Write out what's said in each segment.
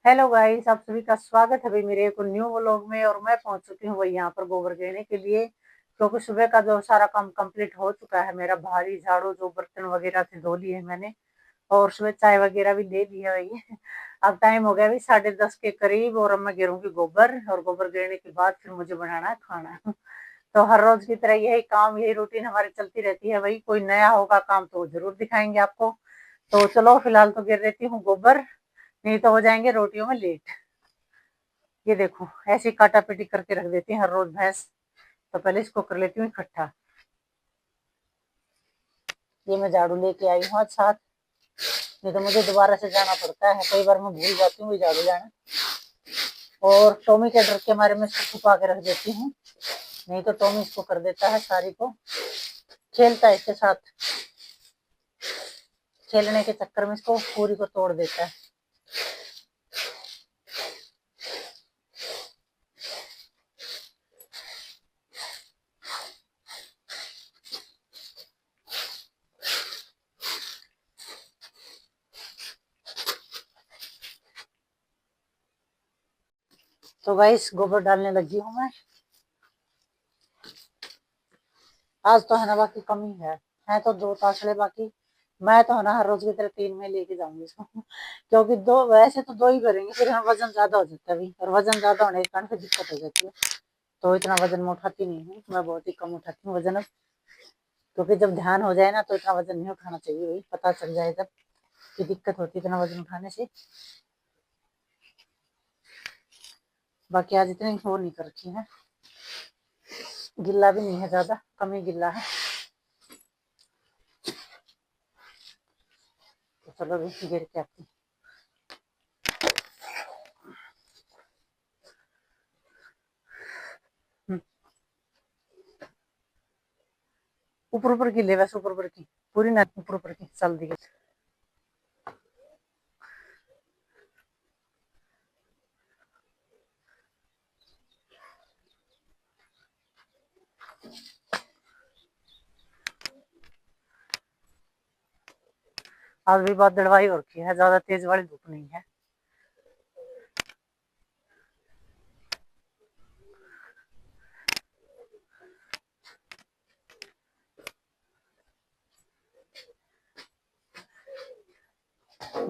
Hello guys, आप सभी का स्वागत है भाई मेरे एक न्यू व्लॉग में। और मैं पहुंच चुकी हूँ भाई यहाँ पर गोबर देने के लिए, क्योंकि सुबह का जो सारा काम कंप्लीट हो चुका है। मेरा भारी झाड़ू जो बर्तन वगैरह थे धो लिए हैं मैंने, और सुबह चाय वगैरह भी ले ली है भाई। अब टाइम हो गया भाई 10:30 के करीब, और अब मैं गिरूंगी गोबर, और गोबर गिरने के बाद फिर मुझे बनाना है खाना। तो हर रोज की तरह यही काम, यही रूटीन हमारी चलती रहती है भाई। कोई नया होगा काम तो जरूर दिखाएंगे आपको। तो चलो फिलहाल तो गिर देती हूँ गोबर, नहीं तो हो जाएंगे रोटियों में लेट। ये देखो, ऐसे काटा पीटी करके रख देती है हर रोज भैंस। तो पहले इसको कर लेती हूँ इकट्ठा। ये मैं झाड़ू लेके आई हूँ आज साथ, नहीं तो मुझे दोबारा से जाना पड़ता है, कई बार मैं भूल जाती हूँ झाड़ू जाना। और टॉमी के डर के मारे मैं इसको छुपा के रख देती हूँ, नहीं तो टॉमी इसको कर देता है सारी को, खेलता है इसके साथ। खेलने के चक्कर में इसको पूरी को तोड़ देता है। तो गाइस गोबर डालने लगी हूँ मैं। आज तो है ना बाकी कमी है तो 2 तासड़े बाकी। मैं तो है ना हर रोज की तरह 3 में लेके जाऊंगी इसको। क्योंकि दो, वैसे तो 2 ही करेंगे, फिर हम वजन ज्यादा हो जाता है अभी, और वजन ज्यादा होने के कारण फिर दिक्कत हो जाती है। तो इतना वजन मैं उठाती नहीं हूँ, मैं बहुत ही कम उठाती हूँ वजन अब। क्योंकि जब ध्यान हो जाए ना तो इतना वजन नहीं उठाना चाहिए, वही पता चल जाए जब कि दिक्कत होती है इतना वजन उठाने से। बाकी आज इतनी वो नहीं कर रखी है, गिल्ला भी नहीं है ज्यादा, कम ही गिल्ला है। तो चलो भी गिर के आती। ऊपर ऊपर की ले, वैसे ऊपर ऊपर की पूरी ना, ऊपर ऊपर की चल दी। आज भी बहुत दड़वाई हो रखी है, ज्यादा तेज वाली धूप नहीं है।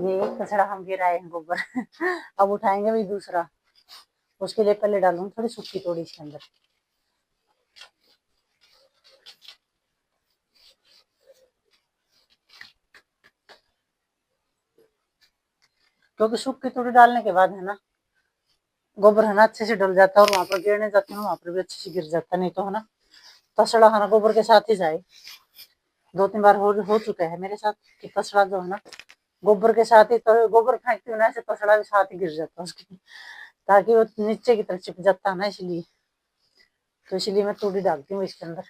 ये एक कचड़ा हम गिराए हैं गोबर। अब उठाएंगे भी दूसरा, उसके लिए पहले डालूंगी थोड़ी सूखी तोड़ी इसके अंदर। क्योंकि सूखी तोड़ी डालने के बाद है ना गोबर है ना अच्छे से डल जाता है, और वहां पर गिरने जाती हूँ वहां पर भी अच्छे से गिर जाता है। नहीं तो है ना तसड़ा है ना गोबर के साथ ही जाए। 2-3 बार हो चुका है मेरे साथ कि तसड़ा जो है ना गोबर के साथ ही, तो गोबर फेंकती हूँ ना ऐसे तसड़ा भी साथ ही गिर जाता है उसकी, ताकि वो नीचे की तरफ चिप जाता है ना, इसलिए। तो इसलिए मैं तोड़ी डालती हूँ इसके अंदर।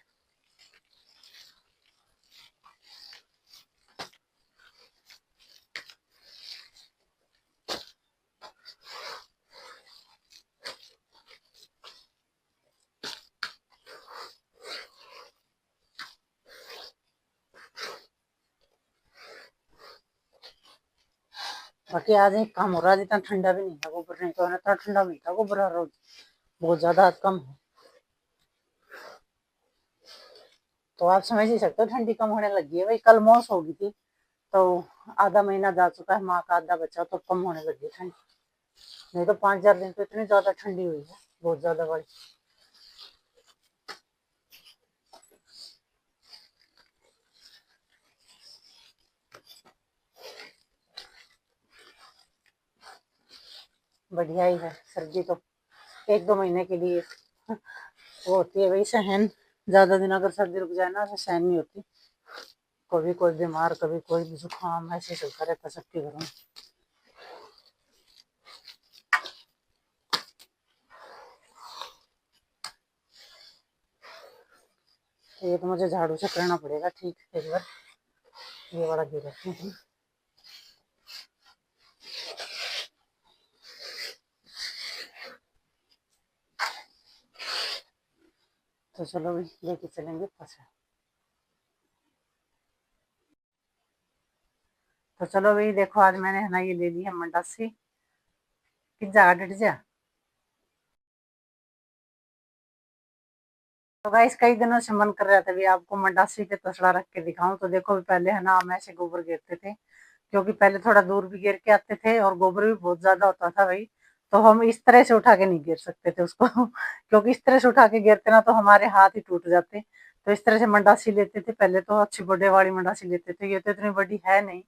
बाकी आज एक काम हो रहा है, इतना ठंडा भी नहीं था गोबर, नहीं तो है ना इतना ठंडा नहीं था गोबर हर रोज, बहुत ज्यादा कम है। तो आप समझ ही सकते हो ठंडी कम होने लगी है भाई, कल मौस हो गई थी। तो आधा महीना जा चुका है, माँ का आधा बचा, तो कम होने लगी है ठंड। नहीं तो 5-4 दिन तो इतनी ज्यादा ठंडी हुई है, बहुत ज्यादा बड़ी। बढ़िया ही है, सर्दी तो 1-2 महीने के लिए वो होती है भाई सहन। ज्यादा दिन अगर सर्दी रुक जाए ना तो सहन नहीं होती। कभी कोई बीमार, कभी कोई जुकाम, ऐसे चलता रहता सबके घरों में। तो ये तो मुझे झाड़ू से करना पड़ेगा ठीक एक बार, ये वाला गिरा। तो चलो भाई लेके चलेंगे फसा। तो चलो भाई देखो, आज मैंने है ना ये ले ली है मंडासी, किस जगह डट जा। तो गाइस कई दिनों से मन कर रहा था भी आपको मंडासी के तसला रख के दिखाऊं। तो देखो पहले है ना हम ऐसे गोबर गिरते थे, क्योंकि पहले थोड़ा दूर भी गिर के आते थे और गोबर भी बहुत ज्यादा होता था भाई। तो हम इस तरह से उठा के नहीं गिर सकते थे उसको क्योंकि इस तरह से उठा के गिरते ना तो हमारे हाथ ही टूट जाते। तो इस तरह से मंडासी लेते थे पहले, तो अच्छी बड़े वाली मंडासी लेते थे, ये तो इतनी बड़ी है नहीं।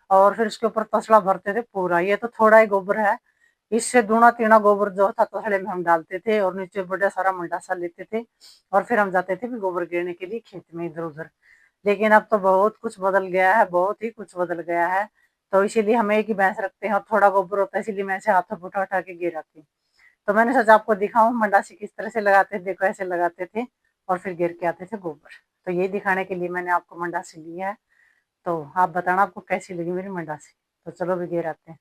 और फिर उसके ऊपर तसला भरते थे पूरा, ये तो थोड़ा ही गोबर है, इससे दूना तीना गोबर जो था तसले में हम डालते थे और नीचे बड़ा सारा मंडासा लेते थे। और फिर हम जाते थे भी गोबर गिरने के लिए खेत में इधर उधर। लेकिन अब तो बहुत कुछ बदल गया है, बहुत ही कुछ बदल गया है। तो इसीलिए हम एक ही भैंस रखते हैं और थोड़ा गोबर होता है, इसीलिए मैं ऐसे हाथों पे उठा उठा के गिराती हूँ। तो मैंने सोचा आपको दिखाऊं मंडासी किस तरह से लगाते थे, देखो ऐसे लगाते थे और फिर गिर के आते थे गोबर। तो ये दिखाने के लिए मैंने आपको मंडासी ली है। तो आप बताना आपको कैसी लगी मेरी मंडासी। तो चलो भी गिर आते हैं।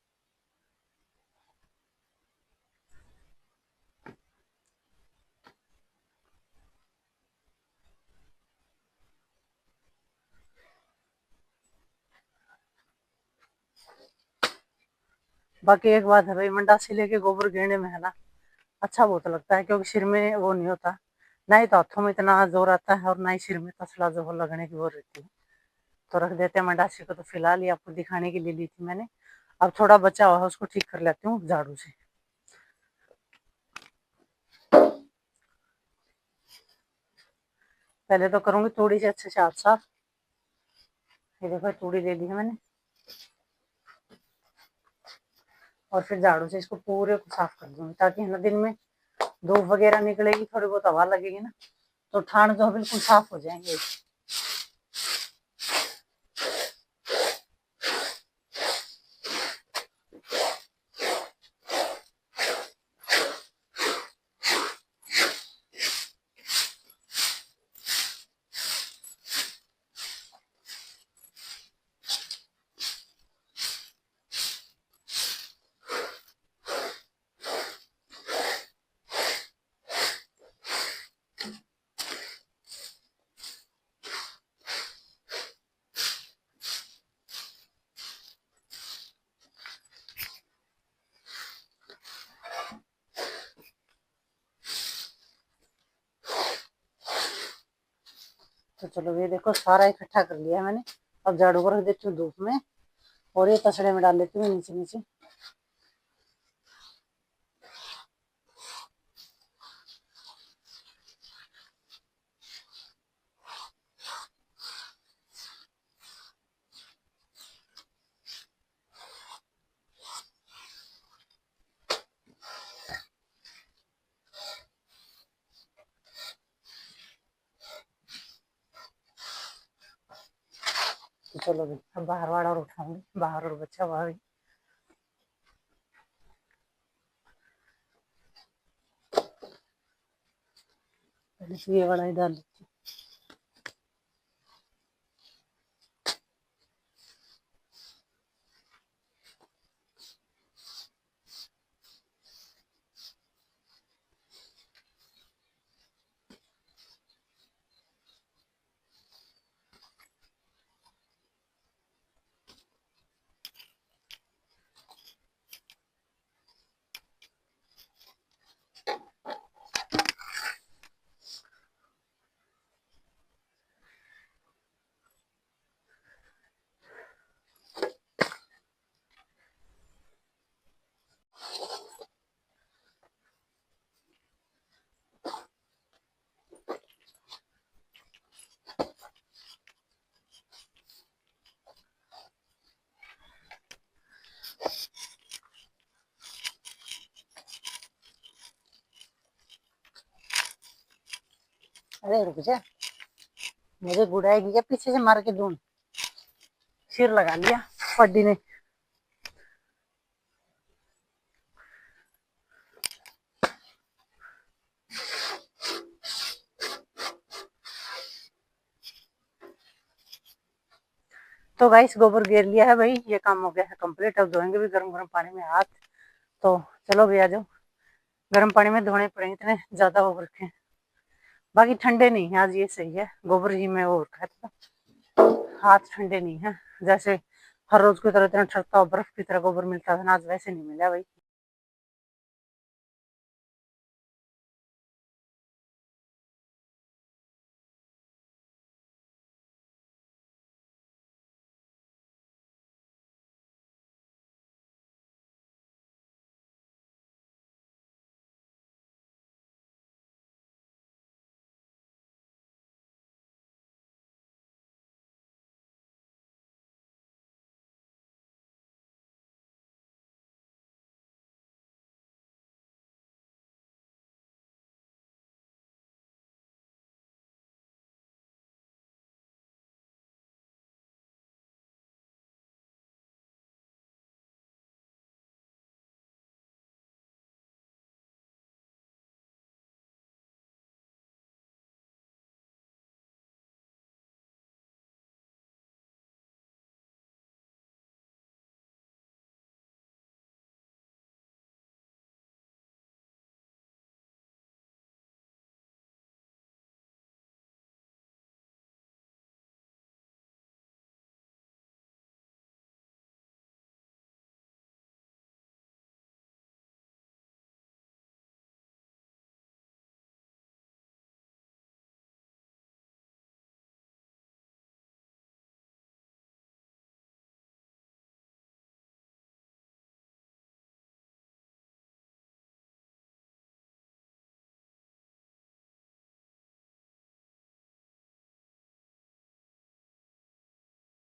बाकी एक बात है भाई, मंडासी लेके गोबर गिरने में है ना अच्छा बहुत लगता है, क्योंकि सिर में वो नहीं होता, ना ही तो हाथों में इतना जोर आता है और ना ही सिर में तसला जो वो लगने की वो रहती है। तो रख देते हैं मंडासी को। तो फिलहाल ही आपको दिखाने के लिए ली थी मैंने। अब थोड़ा बचा हुआ है उसको ठीक कर लेती हूँ झाड़ू से। पहले तो करूंगी थोड़ी सी अच्छे से हाथ साफ। ये देखो तूड़ी ले ली है मैंने, और फिर झाड़ू से इसको पूरे को साफ कर दूंगी, ताकि है ना दिन में धूप वगैरह निकलेगी, थोड़ी बहुत हवा लगेगी ना, तो ठाण जो बिल्कुल साफ हो जाएंगे। तो चलो ये देखो सारा इकट्ठा कर लिया मैंने। अब झाड़ू को रख देती हूँ धूप में और ये तसड़े में डाल लेती हूँ नीचे नीचे। तो चलो भाई अब बाहर वाड़ा और उठाऊंगी, बाहर और बच्चा वहां भी। पहले से ये वाला ही डाल लेती हूँ। अरे रुक जा, मुझे गुड़ाएगी क्या पीछे से मार के दूं। सिर लगा लिया पड्डी ने। तो गाइस गोबर घेर लिया है भाई, ये काम हो गया है कंप्लीट। अब धोएंगे भी गर्म गर्म पानी में हाथ। तो चलो भी आ जाओ, गर्म पानी में धोने पड़ेंगे, इतने ज्यादा हो रखे हैं। बाकी ठंडे नहीं है आज, ये सही है, गोबर ही में वो रखा था। हाथ ठंडे नहीं है, जैसे हर रोज की तरह इतना ठंडा बर्फ की तरह गोबर मिलता था ना, आज वैसे नहीं मिला भाई।